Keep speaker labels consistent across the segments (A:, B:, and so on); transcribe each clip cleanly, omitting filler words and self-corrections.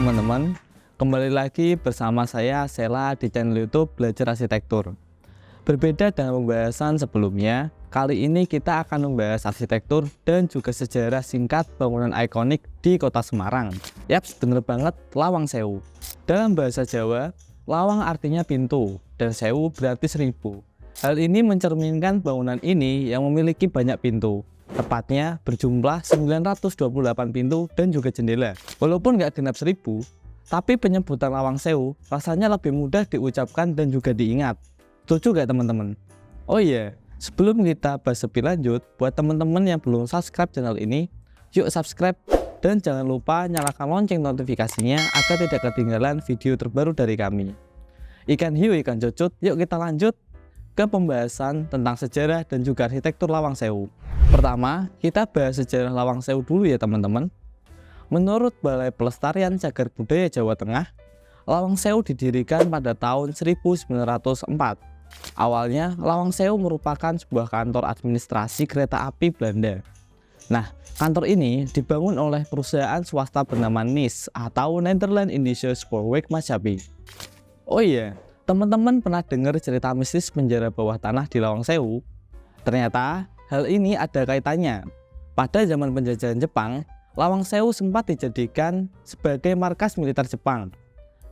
A: teman-teman, kembali lagi bersama saya Sela di channel YouTube Belajar Arsitektur. Berbeda dengan pembahasan sebelumnya, kali ini kita akan membahas arsitektur dan juga sejarah singkat bangunan ikonik di Kota Semarang. Yaps, bener banget, Lawang Sewu. Dalam bahasa Jawa, lawang artinya pintu dan sewu berarti 1000. Hal ini mencerminkan bangunan ini yang memiliki banyak pintu. Tepatnya berjumlah 928 pintu dan juga jendela. Walaupun nggak genap 1000, tapi penyebutan Lawang Sewu rasanya lebih mudah diucapkan dan juga diingat. Setuju nggak teman-teman? Oh iya, sebelum kita bahas lebih lanjut, buat teman-teman yang belum subscribe channel ini, yuk subscribe dan jangan lupa nyalakan lonceng notifikasinya agar tidak ketinggalan video terbaru dari kami. Ikan hiu, ikan cucut, yuk kita lanjut ke pembahasan tentang sejarah dan juga arsitektur Lawang Sewu. Pertama, kita bahas sejarah Lawang Sewu dulu ya teman-teman. Menurut Balai Pelestarian Cagar Budaya Jawa Tengah, Lawang Sewu didirikan pada tahun 1904. Awalnya, Lawang Sewu merupakan sebuah kantor administrasi kereta api Belanda. Nah, kantor ini dibangun oleh perusahaan swasta bernama NIS atau Nederland Indische Spoorwegmaatschappij. Oh iya, teman-teman pernah dengar cerita mistis penjara bawah tanah di Lawang Sewu? Ternyata hal ini ada kaitannya. Pada zaman penjajahan Jepang, Lawang Sewu sempat dijadikan sebagai markas militer Jepang.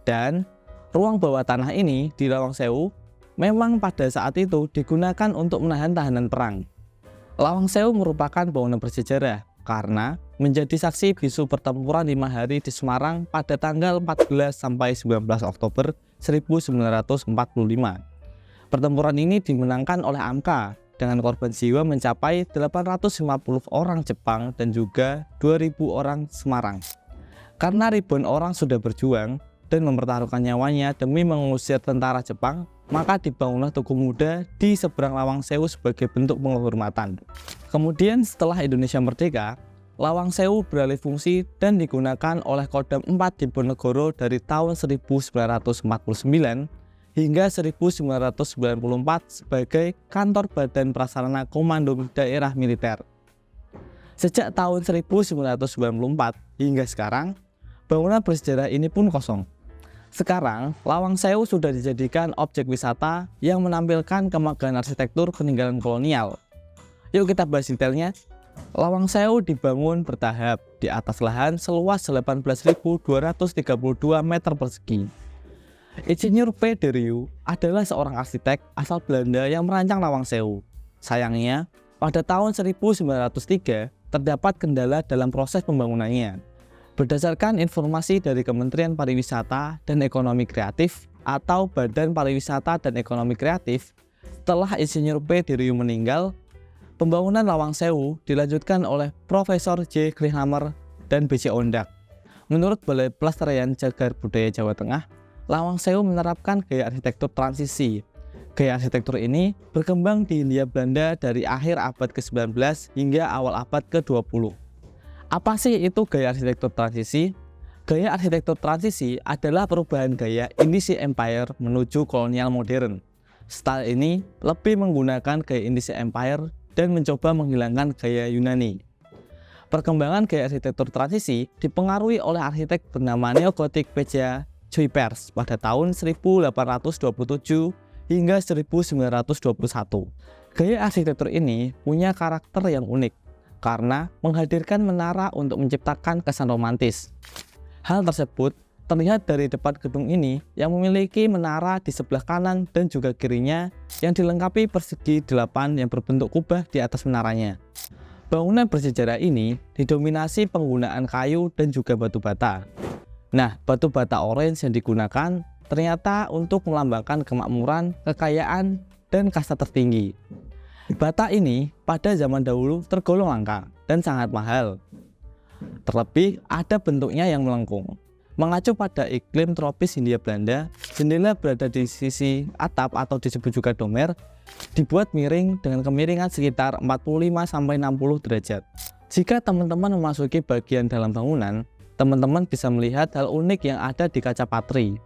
A: Dan ruang bawah tanah ini di Lawang Sewu memang pada saat itu digunakan untuk menahan tahanan perang. Lawang Sewu merupakan bangunan bersejarah karena menjadi saksi bisu pertempuran 5 hari di Semarang pada tanggal 14 sampai 19 Oktober 1945. Pertempuran ini dimenangkan oleh AMKA dengan korban jiwa mencapai 850 orang Jepang dan juga 2000 orang Semarang. Karena ribuan orang sudah berjuang dan mempertaruhkan nyawanya demi mengusir tentara Jepang, maka dibangunlah Tugu Muda di seberang Lawang Sewu sebagai bentuk penghormatan. Kemudian setelah Indonesia merdeka, Lawang Sewu beralih fungsi dan digunakan oleh Kodam 4 Diponegoro dari tahun 1949 hingga 1994 sebagai kantor Badan Prasarana Komando Daerah Militer. Sejak tahun 1994 hingga sekarang, bangunan bersejarah ini pun kosong. Sekarang, Lawang Sewu sudah dijadikan objek wisata yang menampilkan kemegahan arsitektur peninggalan kolonial. Yuk kita bahas detailnya. Lawang Sewu dibangun bertahap di atas lahan seluas 18.232 meter persegi. Insinyur P. de Rieu adalah seorang arsitek asal Belanda yang merancang Lawang Sewu. Sayangnya, pada tahun 1903 terdapat kendala dalam proses pembangunannya. Berdasarkan informasi dari Kementerian Pariwisata dan Ekonomi Kreatif atau Badan Pariwisata dan Ekonomi Kreatif, setelah Insinyur P. de Rieu meninggal, pembangunan Lawang Sewu dilanjutkan oleh Profesor J. Klinkhammer dan B.C. Ondak. Menurut Balai Pelestarian Cagar Budaya Jawa Tengah, Lawang Sewu menerapkan gaya arsitektur transisi. Gaya arsitektur ini berkembang di Hindia Belanda dari akhir abad ke-19 hingga awal abad ke-20. Apa sih itu gaya arsitektur transisi? Gaya arsitektur transisi adalah perubahan gaya Indonesian Empire menuju kolonial modern. Style ini lebih menggunakan gaya Indonesian Empire dan mencoba menghilangkan gaya Yunani. Perkembangan gaya arsitektur transisi dipengaruhi oleh arsitek bernama Neogotik P.J. Cuypers pada tahun 1827 hingga 1921. Gaya arsitektur ini punya karakter yang unik karena menghadirkan menara untuk menciptakan kesan romantis. Hal tersebut terlihat dari depan gedung ini yang memiliki menara di sebelah kanan dan juga kirinya yang dilengkapi persegi 8 yang berbentuk kubah di atas menaranya. Bangunan bersejarah ini didominasi penggunaan kayu dan juga batu bata. Nah, batu bata orange yang digunakan ternyata untuk melambangkan kemakmuran, kekayaan, dan kasta tertinggi. Bata ini pada zaman dahulu tergolong langka dan sangat mahal. Terlebih ada bentuknya yang melengkung. Mengacu pada iklim tropis Hindia Belanda, jendela berada di sisi atap atau disebut juga domer, dibuat miring dengan kemiringan sekitar 45-60 derajat. Jika teman-teman memasuki bagian dalam bangunan, teman-teman bisa melihat hal unik yang ada di kaca patri.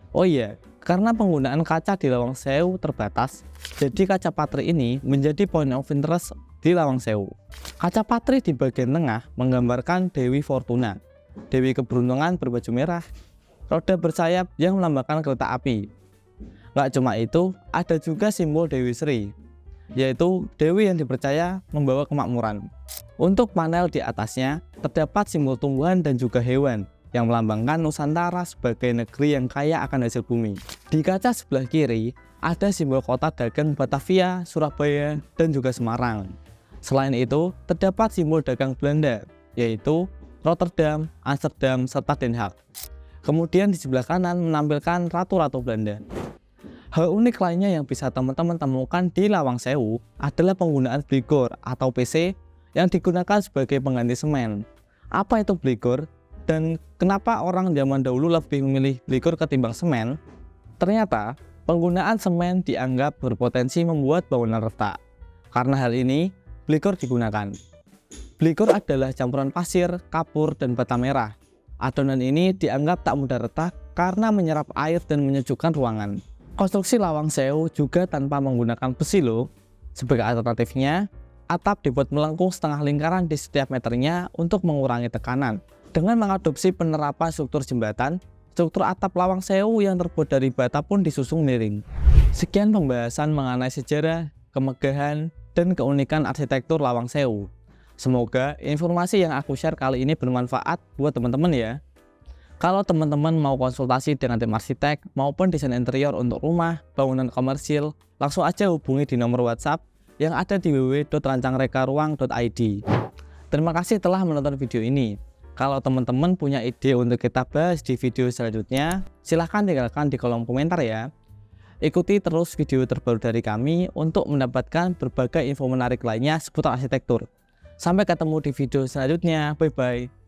A: Oh iya, karena penggunaan kaca di Lawang Sewu terbatas, jadi kaca patri ini menjadi point of interest di Lawang Sewu. Kaca patri di bagian tengah menggambarkan Dewi Fortuna, Dewi Keberuntungan berbaju merah, roda bersayap yang melambangkan kereta api. Nggak cuma itu, ada juga simbol Dewi Sri, yaitu dewi yang dipercaya membawa kemakmuran. Untuk panel di atasnya, terdapat simbol tumbuhan dan juga hewan yang melambangkan Nusantara sebagai negeri yang kaya akan hasil bumi. Di kaca sebelah kiri, ada simbol kota dagang Batavia, Surabaya, dan juga Semarang. Selain itu, terdapat simbol dagang Belanda, yaitu Rotterdam, Amsterdam, serta Den Haag. Kemudian di sebelah kanan menampilkan ratu-ratu Belanda. Hal unik lainnya yang bisa teman-teman temukan di Lawang Sewu adalah penggunaan bligor atau PC yang digunakan sebagai pengganti semen. Apa itu bligor dan kenapa orang zaman dahulu lebih memilih bligor ketimbang semen? Ternyata penggunaan semen dianggap berpotensi membuat bangunan retak. Karena hal ini, bligor digunakan. Bligor adalah campuran pasir, kapur, dan bata merah. Adonan ini dianggap tak mudah retak karena menyerap air dan menyejukkan ruangan. Konstruksi Lawang Sewu juga tanpa menggunakan besi loh. Sebagai alternatifnya, atap dibuat melengkung setengah lingkaran di setiap meternya untuk mengurangi tekanan. Dengan mengadopsi penerapan struktur jembatan, struktur atap Lawang Sewu yang terbuat dari bata pun disusun miring. Sekian pembahasan mengenai sejarah, kemegahan, dan keunikan arsitektur Lawang Sewu. Semoga informasi yang aku share kali ini bermanfaat buat teman-teman ya. Kalau teman-teman mau konsultasi dengan tim arsitek maupun desain interior untuk rumah, bangunan komersil, langsung aja hubungi di nomor WhatsApp yang ada di www.rancangrekaruang.id. Terima kasih telah menonton video ini. Kalau teman-teman punya ide untuk kita bahas di video selanjutnya, silahkan tinggalkan di kolom komentar ya. Ikuti terus video terbaru dari kami untuk mendapatkan berbagai info menarik lainnya seputar arsitektur. Sampai ketemu di video selanjutnya. Bye-bye.